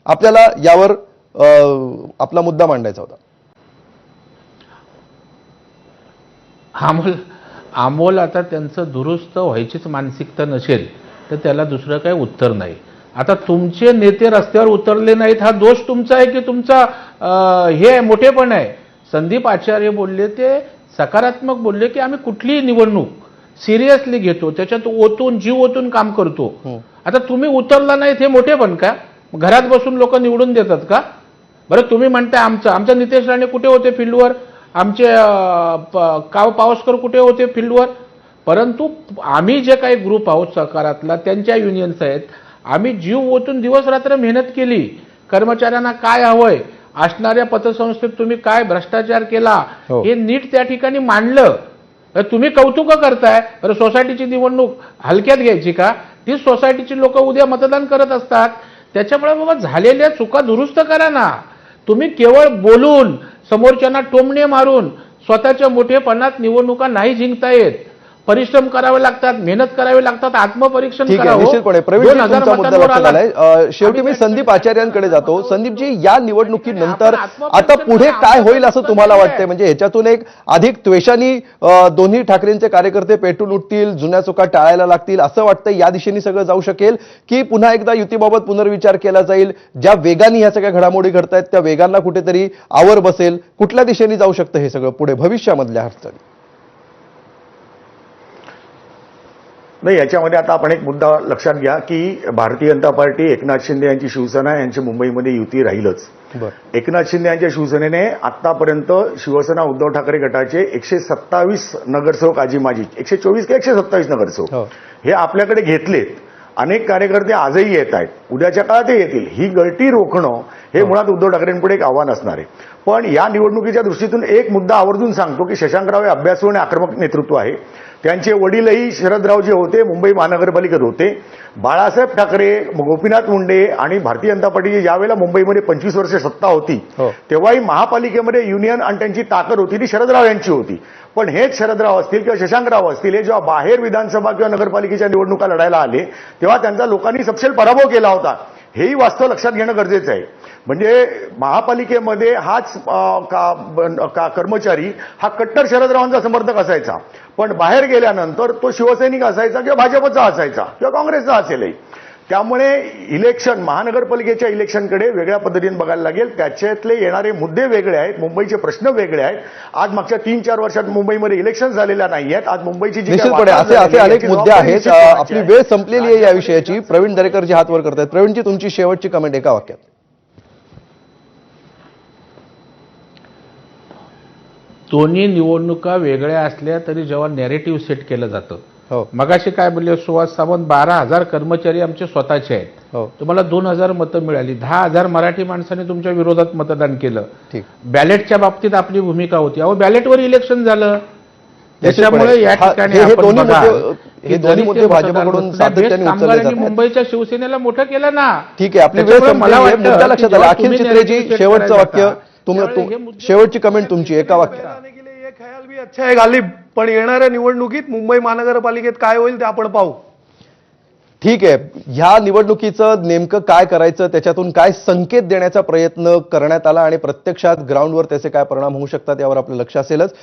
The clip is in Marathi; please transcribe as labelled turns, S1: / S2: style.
S1: आपल्याला यावर आपला मुद्दा मांडायचा होता.
S2: अमोल आता त्यांचं दुरुस्त व्हायचीच मानसिकता नसेल तर त्याला दुसरं काही उत्तर नाही. आता तुमचे नेते रस्त्यावर उतरले नाहीत हा दोष तुमचा आहे की तुमचा हे मोठेपण आहे? संदीप आचार्य बोलले ते सकारात्मक बोलले की आम्ही कुठलीही निवडणूक सिरियसली घेतो, त्याच्यात ओतून जीव ओतून काम करतो. आता तुम्ही उतरला नाहीत हे मोठेपण का? घरात बसून लोक निवडून देतात का? बरं तुम्ही म्हणताय आमचा नितेश राणे कुठे होते फील्डवर, आमचे पावसकर कुठे होते फील्डवर? परंतु आम्ही जे काही ग्रुप आहोत सहकारातला, त्यांच्या युनियन्स आहेत, आम्ही जीव ओतून दिवस रात्र मेहनत केली. कर्मचाऱ्यांना काय हवंय, असणाऱ्या पतसंस्थेत तुम्ही काय भ्रष्टाचार केला हे नीट त्या ठिकाणी मांडलं. तुम्ही कौतुक करताय, बरं सोसायटीची निवडणूक हलक्यात घ्यायची का? ती सोसायटीची लोक उद्या मतदान करत असतात. त्याच्यामुळे बाबा झालेल्या चुका दुरुस्त करा ना. तुम्ही केवळ बोलून समोरच्यांना टोमणे मारून स्वतःच्या मोठेपणात निवडणुका नाही जिंकता येत. परिश्रम करावे लागतात, मेहनत करावी लागतात, आत्मपरीक्षण करावं.
S1: निश्चितपणे प्रवीण, तुमचा मुद्दा लक्षात आलाय. शेवटी मी संदीप आचार्यांकडे जातो. संदीपजी, या निवडणुकीनंतर आता पुढे काय होईल असं तुम्हाला वाटतंय? म्हणजे ह्याच्यातून एक अधिक त्वेषाने दोन्ही ठाकरेंचे कार्यकर्ते पेटून उठतील, जुन्या चुका टाळायला लागतील असं वाटतंय? या दिशेने सगळं जाऊ शकेल की पुन्हा एकदा युतीबाबत पुनर्विचार केला जाईल? ज्या वेगाने ह्या सगळ्या घडामोडी घडतायत त्या वेगांना कुठेतरी आवर बसेल? कुठल्या दिशेने जाऊ शकतं हे सगळं पुढे भविष्यामधल्या हालचाली?
S3: नाही, याच्यामध्ये आता आपण एक मुद्दा लक्षात घ्या की भारतीय जनता पार्टी, एकनाथ शिंदे यांची शिवसेना यांची मुंबईमध्ये युती राहीलच. एकनाथ शिंदे यांच्या शिवसेनेने आतापर्यंत शिवसेना उद्धव ठाकरे गटाचे 127 नगरसेवक, आजी माजी 124 का 127 नगरसेवक हे आपल्याकडे घेतलेत. अनेक कार्यकर्ते आजही येत आहेत, उद्याच्या काळातही येतील. ही गळती रोखणं हे मुळात उद्धव ठाकरेंपुढे एक आव्हान असणार आहे. पण या निवडणुकीच्या दृष्टीतून एक मुद्दा आवर्जून सांगतो की शशांकराव हे अभ्यासू आणि आक्रमक नेतृत्व आहे. त्यांचे वडीलही शरदराव जे होते मुंबई महानगरपालिकेत होते. बाळासाहेब ठाकरे, गोपीनाथ मुंडे आणि भारतीय जनता पार्टीची ज्यावेळेला मुंबईमध्ये 25 वर्ष सत्ता होती तेव्हाही महापालिकेमध्ये युनियन आणि त्यांची ताकद होती ती शरदराव यांची होती. पण हेच शरदराव असतील किंवा शशांकराव असतील, हे जेव्हा बाहेर विधानसभा किंवा नगरपालिकेच्या निवडणुका लढायला आले तेव्हा त्यांचा लोकांनी सपशेल पराभव केला होता. हेही वास्तव लक्षात घेणं गरजेचं आहे. म्हणजे महापालिकेमध्ये हाच कर्मचारी हा कट्टर शरदरावांचा समर्थक असायचा, पण बाहेर गेल्यानंतर तो शिवसैनिक असायचा किंवा भाजपचा असायचा किंवा काँग्रेसचा असेलही. त्यामुळे इलेक्शन, महानगरपालिकेच्या इलेक्शनकडे वेगळ्या पद्धतीने बघायला लागेल. त्याच्यातले येणारे मुद्दे वेगळे आहेत, मुंबईचे प्रश्न वेगळे आहेत. आज मागच्या 3-4 वर्षात मुंबईमध्ये इलेक्शन झालेल्या नाही आहेत. आज मुंबईची जी
S1: असे अनेक मुद्दे आहेत. आपली वेळ संपलेली आहे या विषयाची. प्रवीण दरेकरजी हात वर करतायत. प्रवीणजी, तुमची शेवटची कमेंट एका वाक्यात.
S2: दोन्ही निवडणुका वेगळ्या असल्या तरी जेव्हा नॅरेटिव्ह सेट केलं जातं, मगाशी काय बोलले सुहास सावंत, 12,000 कर्मचारी आमचे स्वतःचे आहेत, तुम्हाला 2,000 मतं मिळाली, 10,000 मराठी माणसांनी तुमच्या विरोधात मतदान केलं. बॅलेटच्या बाबतीत आपली भूमिका होती. अहो, बॅलेटवर इलेक्शन झालं. त्याच्यामुळे या ठिकाणी
S1: हे दोन्ही मुद्दे भाजपकडून सातत्याने उचलले जातात.
S2: मुंबईच्या शिवसेनेला मोठं केलं ना.
S1: ठीक आहे, आपली वेळ संपलेली आहे. मुद्दा लक्षात आला. अखिल चित्रेजी, शेवटचं वाक्य, शेवटची कमेंट तुमची एका वाक्यात.
S4: ये ख्याल भी अच्छा है गालिब, पण येणाऱ्या निवडणुकीत मुंबई महानगरपालिकेत काय होईल ते आपण पाहू.
S1: ठीक आहे, ह्या निवडणुकीचं नेमकं काय करायचं, त्याच्यातून काय संकेत देण्याचा प्रयत्न करण्यात आला आणि प्रत्यक्षात ग्राउंडवर त्याचे काय परिणाम होऊ शकतात यावर आपलं लक्ष असेलच.